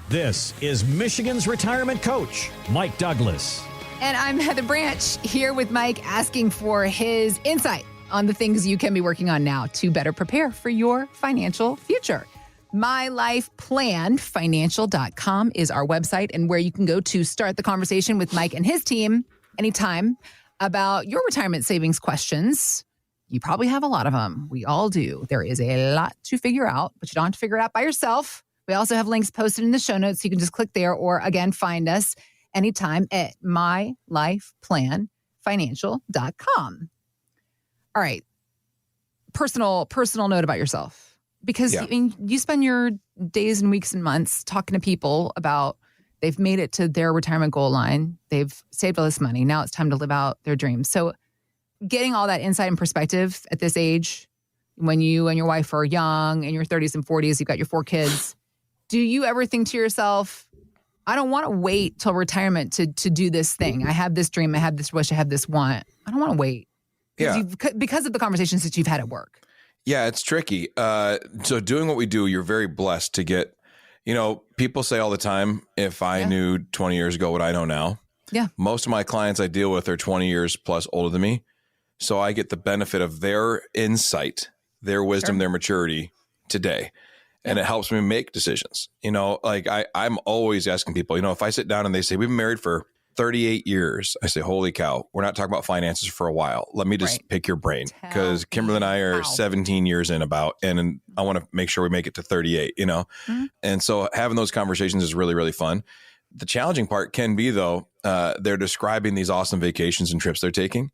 This is Michigan's retirement coach, Mike Douglas. And I'm Heather Branch here with Mike, asking for his insight on the things you can be working on now to better prepare for your financial future. MyLifePlanFinancial.com is our website and where you can go to start the conversation with Mike and his team anytime about your retirement savings questions. You probably have a lot of them. We all do. There is a lot to figure out, but you don't have to figure it out by yourself. We also have links posted in the show notes. So you can just click there or, again, find us anytime at MyLifePlanFinancial.com. All right. Personal note about yourself. Because you spend your days and weeks and months talking to people about they've made it to their retirement goal line. They've saved all this money. Now it's time to live out their dreams. So getting all that insight and perspective at this age, when you and your wife are young, in your 30s and 40s, you've got your 4 kids, do you ever think to yourself, I don't want to wait till retirement to do this thing. I have this dream. I have this wish. I have this want. I don't want to wait. Because of the conversations that you've had at work. Yeah, it's tricky. So doing what we do, you're very blessed to get, people say all the time, if I knew 20 years ago what I know now. Yeah. Most of my clients I deal with are 20 years plus older than me. So I get the benefit of their insight, their wisdom, their maturity today. And it helps me make decisions. I'm always asking people, if I sit down and they say, we've been married for 38 years, I say, holy cow, we're not talking about finances for a while. Let me just pick your brain, because Kimberly and I are 17 years in and I want to make sure we make it to 38, Mm-hmm. And so having those conversations is really, really fun. The challenging part can be, though, they're describing these awesome vacations and trips they're taking.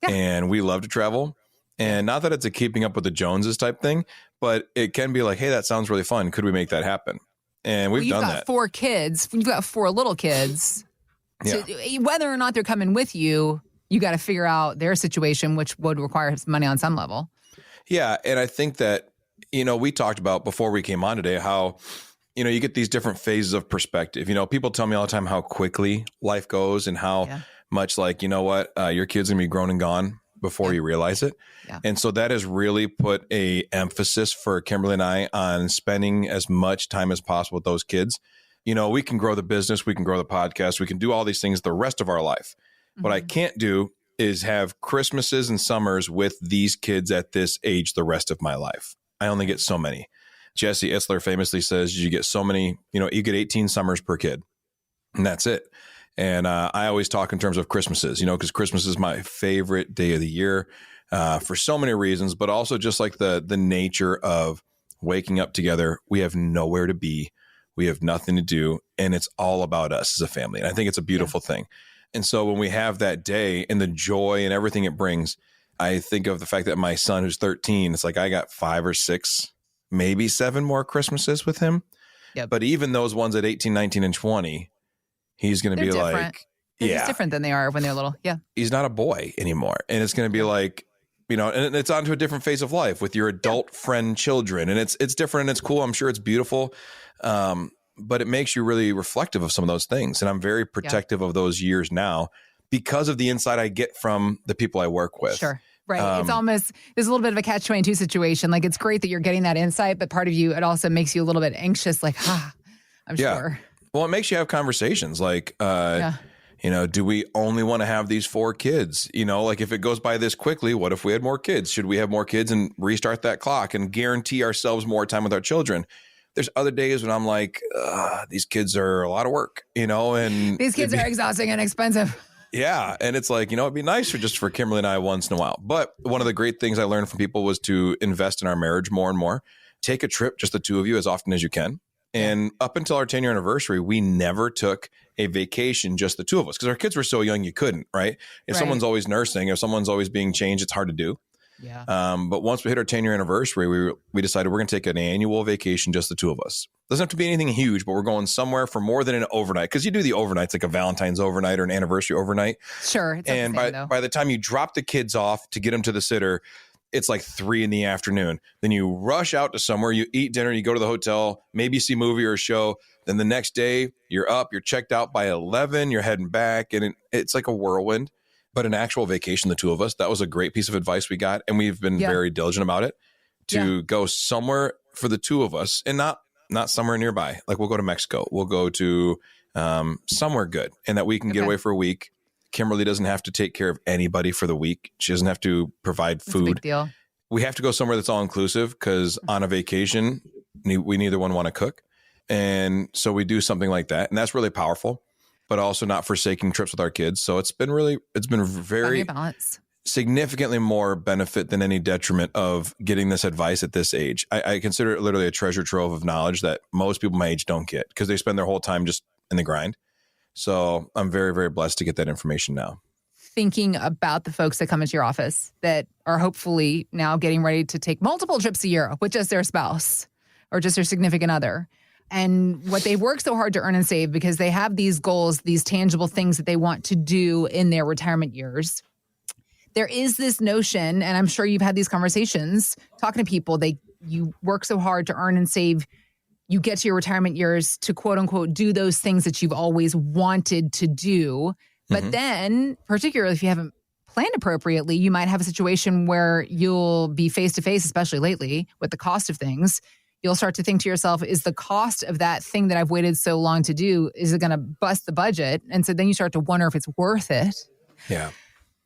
Yeah. And we love to travel. And not that it's a keeping up with the Joneses type thing, but it can be like, hey, that sounds really fun. Could we make that happen? And we've done that. You've got 4 kids. You've got 4 little kids. So whether or not they're coming with you, you got to figure out their situation, which would require some money on some level. Yeah. And I think that, we talked about before we came on today, how, you get these different phases of perspective. People tell me all the time how quickly life goes and how much like, your kid's gonna be grown and gone before you realize it. Yeah. And so that has really put a emphasis for Kimberly and I on spending as much time as possible with those kids. We can grow the business, we can grow the podcast, we can do all these things the rest of our life. Mm-hmm. What I can't do is have Christmases and summers with these kids at this age the rest of my life. I only get so many. Jesse Itzler famously says you get so many, you get 18 summers per kid, and that's it. And I always talk in terms of Christmases, because Christmas is my favorite day of the year for so many reasons, but also just like the nature of waking up together. We have nowhere to be. We have nothing to do. And it's all about us as a family. And I think it's a beautiful thing. And so when we have that day and the joy and everything it brings, I think of the fact that my son, who's 13, it's like I got 5 or 6, maybe 7 more Christmases with him. Yep. But even those ones at 18, 19, and 20, he's going to be different. Like, They're just different than they are when they're little. Yeah. He's not a boy anymore. And it's going to be like, and it's onto a different phase of life with your adult friend children. And it's different and it's cool. I'm sure it's beautiful. But it makes you really reflective of some of those things. And I'm very protective of those years now because of the insight I get from the people I work with. Sure. Right. It's almost, there's a little bit of a catch-22 situation. Like, it's great that you're getting that insight, but part of you, it also makes you a little bit anxious. Like, I'm sure. Well, it makes you have conversations like, do we only want to have these 4 kids? Like, if it goes by this quickly, what if we had more kids? Should we have more kids and restart that clock and guarantee ourselves more time with our children? There's other days when I'm like, these kids are a lot of work, and these kids are exhausting and expensive. Yeah. And it's like, it'd be nicer just for Kimberly and I once in a while. But one of the great things I learned from people was to invest in our marriage more and more. Take a trip, just the 2 of you, as often as you can. And up until our 10-year anniversary, we never took a vacation, just the 2 of us, because our kids were so young, you couldn't, right? If someone's always nursing, if someone's always being changed, it's hard to do. Yeah. But once we hit our 10-year anniversary, we decided we're going to take an annual vacation, just the 2 of us. Doesn't have to be anything huge, but we're going somewhere for more than an overnight, because you do the overnights, like a Valentine's overnight or an anniversary overnight. Sure. And by the time you drop the kids off to get them to the sitter, it's like 3 p.m. Then you rush out to somewhere, you eat dinner, you go to the hotel, maybe see a movie or a show. Then the next day you're up, you're checked out by 11, you're heading back, and it's like a whirlwind. But an actual vacation, the 2 of us, that was a great piece of advice we got. And we've been very diligent about it to go somewhere for the 2 of us, and not not somewhere nearby. Like we'll go to Mexico. We'll go to somewhere good and that we can get away for a week. Kimberly doesn't have to take care of anybody for the week. She doesn't have to provide food. That's a big deal. We have to go somewhere that's all inclusive because on a vacation, we neither one want to cook. And so we do something like that. And that's really powerful, but also not forsaking trips with our kids. So it's been very balance. Significantly more benefit than any detriment of getting this advice at this age. I consider it literally a treasure trove of knowledge that most people my age don't get because they spend their whole time just in the grind. So I'm very, very blessed to get that information now. Thinking about the folks that come into your office that are hopefully now getting ready to take multiple trips a year with just their spouse or just their significant other. And what they work so hard to earn and save because they have these goals, these tangible things that they want to do in their retirement years. There is this notion, and I'm sure you've had these conversations talking to people, you work so hard to earn and save, you get to your retirement years to quote unquote do those things that you've always wanted to do. But then, particularly if you haven't planned appropriately, you might have a situation where you'll be face to face, especially lately, with the cost of things. You'll start to think to yourself, is the cost of that thing that I've waited so long to do, is it going to bust the budget? And so then you start to wonder if it's worth it. Yeah.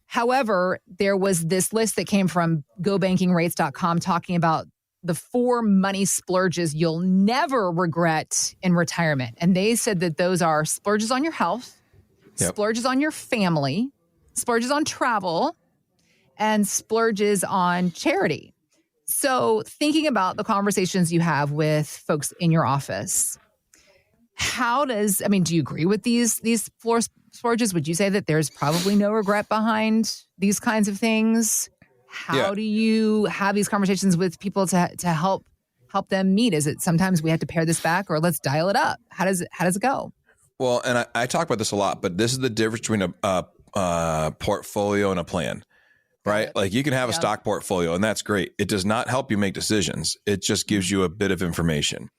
However, there was this list that came from GoBankingRates.com talking about the 4 money splurges you'll never regret in retirement. And they said that those are splurges on your health, splurges on your family, splurges on travel, and splurges on charity. So thinking about the conversations you have with folks in your office, do you agree with these floor splurges? Would you say that there's probably no regret behind these kinds of things? How do you have these conversations with people to help them meet? Is it sometimes we have to pare this back or let's dial it up? How does it go? Well, and I talk about this a lot, but this is the difference between a portfolio and a plan, right? Like you can have a stock portfolio and that's great. It does not help you make decisions. It just gives you a bit of information.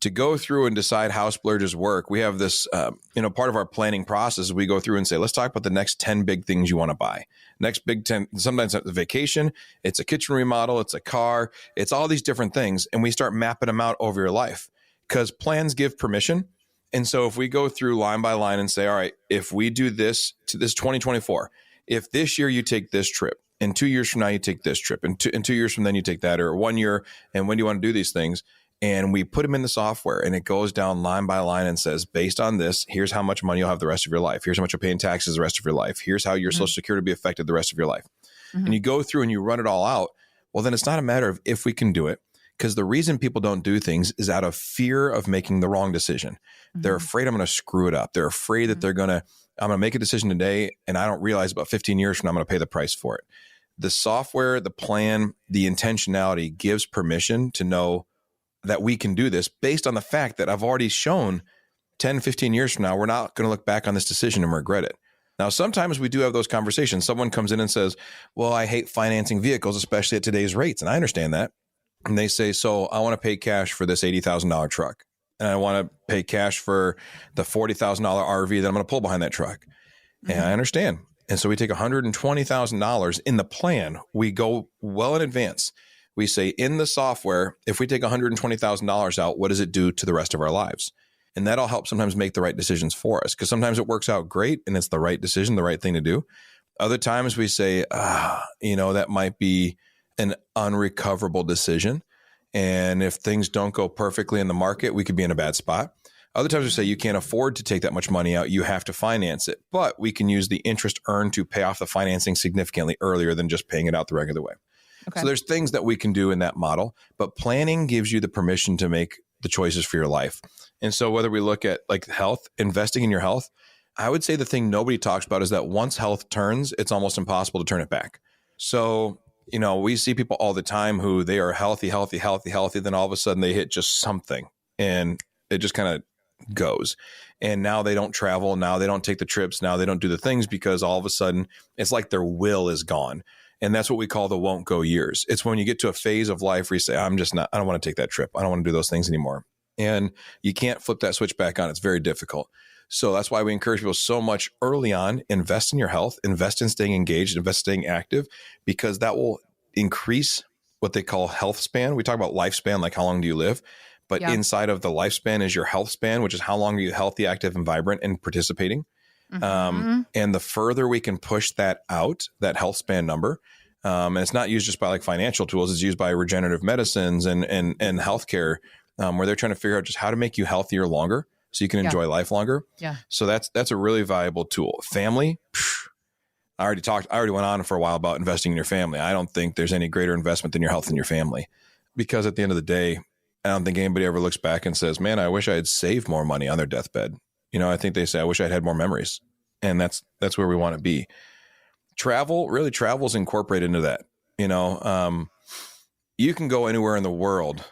To go through and decide how splurges work, we have this, part of our planning process. We go through and say, let's talk about the next 10 big things you want to buy. Next big 10, sometimes it's a vacation, it's a kitchen remodel, it's a car, it's all these different things. And we start mapping them out over your life because plans give permission. And so if we go through line by line and say, all right, if we do this to this 2024, if this year you take this trip, and 2 years from now you take this trip, and 2 years from then you take that, or 1 year, and when do you want to do these things? And we put them in the software and it goes down line by line and says, based on this, here's how much money you'll have the rest of your life. Here's how much you'll pay in taxes the rest of your life. Here's how your Social Security will be affected the rest of your life. And you go through and you run it all out. Well, then it's not a matter of if we can do it, because the reason people don't do things is out of fear of making the wrong decision. They're afraid I'm going to screw it up. They're afraid that I'm going to make a decision today and I don't realize about 15 years from now I'm going to pay the price for it. The software, the plan, the intentionality gives permission to know that we can do this based on the fact that I've already shown 10, 15 years from now, we're not going to look back on this decision and regret it. Now, sometimes we do have those conversations. Someone comes in and says, well, I hate financing vehicles, especially at today's rates. And I understand that. And they say, so I want to pay cash for this $80,000 truck. And I want to pay cash for the $40,000 RV that I'm going to pull behind that truck. And I understand. And so we take $120,000 in the plan. We go well in advance. We say in the software, if we take $120,000 out, what does it do to the rest of our lives? And that'll help sometimes make the right decisions for us, because sometimes it works out great and it's the right decision, the right thing to do. Other times we say, that might be an unrecoverable decision. And if things don't go perfectly in the market, we could be in a bad spot. Other times we say you can't afford to take that much money out. You have to finance it, but we can use the interest earned to pay off the financing significantly earlier than just paying it out the regular way. Okay. So there's things that we can do in that model, but planning gives you the permission to make the choices for your life. And so whether we look at like health, investing in your health, I would say the thing nobody talks about is that once health turns, it's almost impossible to turn it back. So, we see people all the time who they are healthy. Then all of a sudden they hit just something and it just kind of goes. And now they don't travel. Now they don't take the trips. Now they don't do the things because all of a sudden it's like their will is gone. And that's what we call the won't go years. It's when you get to a phase of life where you say, I don't want to take that trip. I don't want to do those things anymore. And you can't flip that switch back on. It's very difficult. So that's why we encourage people so much early on, invest in your health, invest in staying engaged, invest in staying active, because that will increase what they call health span. We talk about lifespan, like how long do you live? but inside of the lifespan is your health span, which is how long are you healthy, active, and vibrant and participating. And the further we can push that out, that health span number, and it's not used just by like financial tools, it's used by regenerative medicines and healthcare, where they're trying to figure out just how to make you healthier longer so you can enjoy life longer. Yeah. So that's a really valuable tool. Family, I already went on for a while about investing in your family. I don't think there's any greater investment than your health and your family, because at the end of the day, I don't think anybody ever looks back and says, man, I wish I had saved more money on their deathbed. You know, I think they say, I wish I'd had more memories. And that's where we want to be. Travel's incorporated into that. You know, you can go anywhere in the world,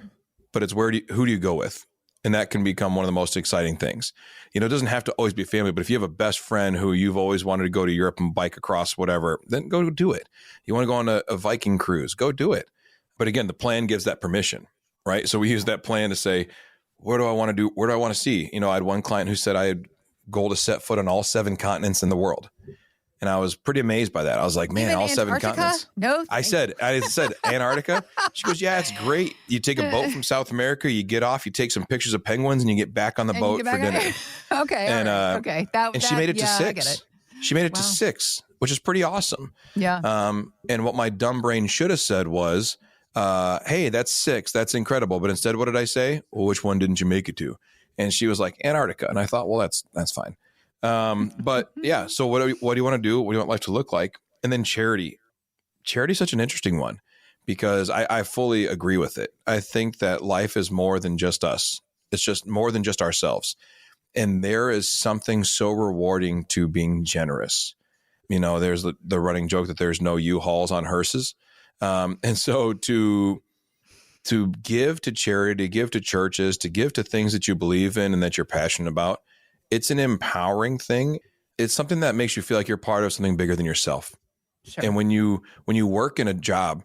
but it's who do you go with? And that can become one of the most exciting things. You know, it doesn't have to always be family, but if you have a best friend who you've always wanted to go to Europe and bike across whatever, then go do it. You want to go on a Viking cruise, go do it. But again, the plan gives that permission, right? So we use that plan to say, where do I want to do? Where do I want to see? You know, I had one client who said I had goal to set foot on all 7 continents in the world. And I was pretty amazed by that. I was like, man, even all Antarctica? 7 continents. No, I said Antarctica. She goes, yeah, it's great. You take a boat from South America, you get off, you take some pictures of penguins, and you get back on the boat for dinner. Okay. And, okay. She made it to 6. I get it. She made it to 6, which is pretty awesome. Yeah. And what my dumb brain should have said was, hey, that's 6. That's incredible. But instead, what did I say? Well, which one didn't you make it to? And she was like, Antarctica. And I thought, well, that's fine. But yeah, so what do you want to do? What do you want life to look like? And then charity. Charity is such an interesting one because I fully agree with it. I think that life is more than just us. It's just more than just ourselves. And there is something so rewarding to being generous. You know, there's the running joke that there's no U-Hauls on hearses. And so to give to charity, to give to churches, to give to things that you believe in and that you're passionate about, it's an empowering thing. It's something that makes you feel like you're part of something bigger than yourself. Sure. And when you work in a job,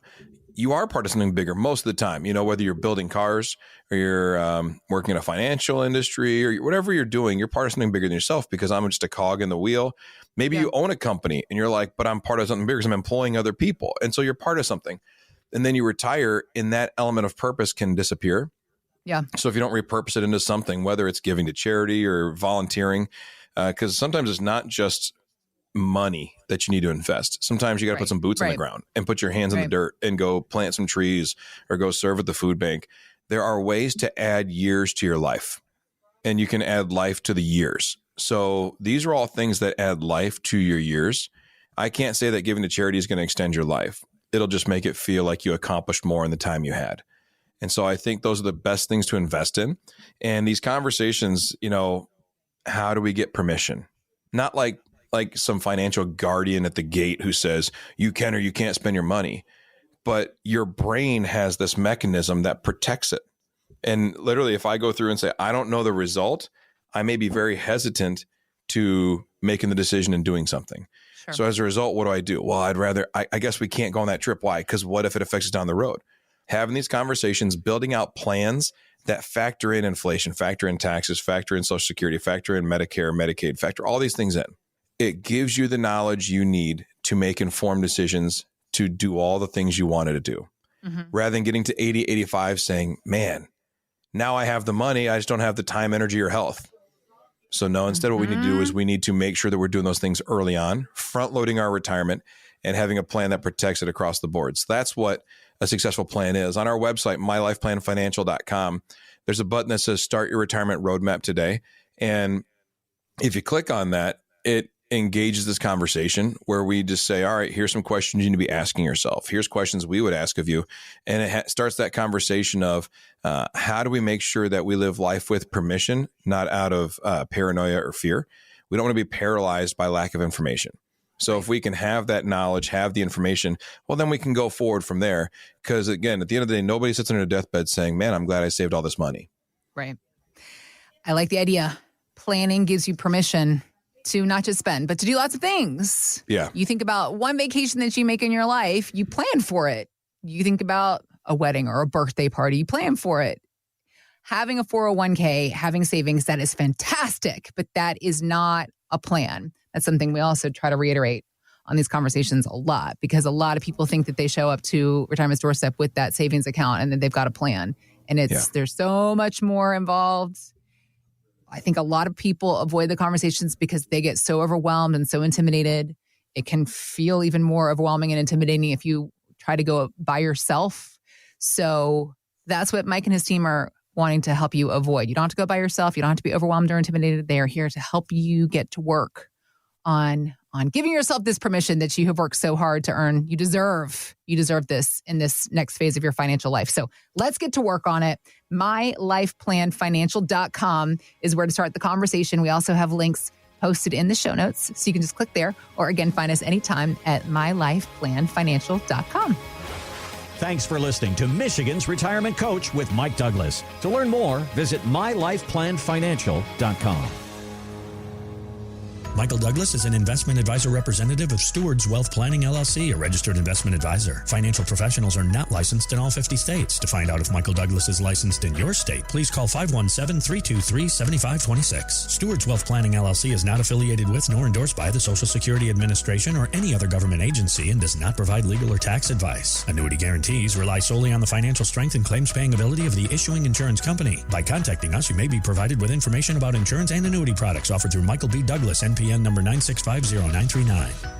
you are part of something bigger most of the time. You know, whether you're building cars or you're working in a financial industry or whatever you're doing, you're part of something bigger than yourself because I'm just a cog in the wheel. Maybe you own a company and you're like, but I'm part of something bigger because I'm employing other people. And so you're part of something. And then you retire and that element of purpose can disappear. Yeah. So if you don't repurpose it into something, whether it's giving to charity or volunteering, because sometimes it's not just money that you need to invest. Sometimes you got to put some boots on the ground and put your hands in the dirt and go plant some trees or go serve at the food bank. There are ways to add years to your life, and you can add life to the years. So these are all things that add life to your years. I can't say that giving to charity is going to extend your life. It'll just make it feel like you accomplished more in the time you had. And so I think those are the best things to invest in. And these conversations, you know, how do we get permission? Not like some financial guardian at the gate who says you can or you can't spend your money, but your brain has this mechanism that protects it. And literally, if I go through and say, I don't know the result, I may be very hesitant to making the decision and doing something. Sure. So as a result, what do? Well, I guess we can't go on that trip. Why? Because what if it affects us down the road? Having these conversations, building out plans that factor in inflation, factor in taxes, factor in Social Security, factor in Medicare, Medicaid, factor all these things in. It gives you the knowledge you need to make informed decisions to do all the things you wanted to do. Mm-hmm. Rather than getting to 80, 85 saying, man, now I have the money, I just don't have the time, energy, or health. So no, instead what we need to do is we need to make sure that we're doing those things early on, front loading our retirement and having a plan that protects it across the board. So that's what a successful plan is. On our website, mylifeplanfinancial.com, there's a button that says start your retirement roadmap today. And if you click on that, it engages this conversation where we just say, all right, here's some questions you need to be asking yourself. Here's questions we would ask of you. And it starts that conversation of how do we make sure that we live life with permission, not out of paranoia or fear. We don't want to be paralyzed by lack of information. So if we can have that knowledge, have the information, well, then we can go forward from there. Because again, at the end of the day, nobody sits on their deathbed saying, man, I'm glad I saved all this money. Right. I like the idea. Planning gives you permission to not just spend, but to do lots of things. Yeah. You think about one vacation that you make in your life, you plan for it. You think about a wedding or a birthday party, you plan for it. Having a 401k, having savings, that is fantastic, but that is not a plan. That's something we also try to reiterate on these conversations a lot, because a lot of people think that they show up to retirement's doorstep with that savings account and that they've got a plan. And there's so much more involved. I think a lot of people avoid the conversations because they get so overwhelmed and so intimidated. It can feel even more overwhelming and intimidating if you try to go by yourself. So that's what Mike and his team are wanting to help you avoid. You don't have to go by yourself. You don't have to be overwhelmed or intimidated. They are here to help you get to work on giving yourself this permission that you have worked so hard to earn. You deserve this in this next phase of your financial life. So let's get to work on it. MyLifePlanFinancial.com is where to start the conversation. We also have links posted in the show notes, so you can just click there, or again, find us anytime at MyLifePlanFinancial.com. Thanks for listening to Michigan's Retirement Coach with Mike Douglas. To learn more, visit MyLifePlanFinancial.com. Michael Douglas is an investment advisor representative of Stewards Wealth Planning, LLC, a registered investment advisor. Financial professionals are not licensed in all 50 states. To find out if Michael Douglas is licensed in your state, please call 517-323-7526. Stewards Wealth Planning, LLC is not affiliated with nor endorsed by the Social Security Administration or any other government agency and does not provide legal or tax advice. Annuity guarantees rely solely on the financial strength and claims-paying ability of the issuing insurance company. By contacting us, you may be provided with information about insurance and annuity products offered through Michael B. Douglas, NPN number 9650939.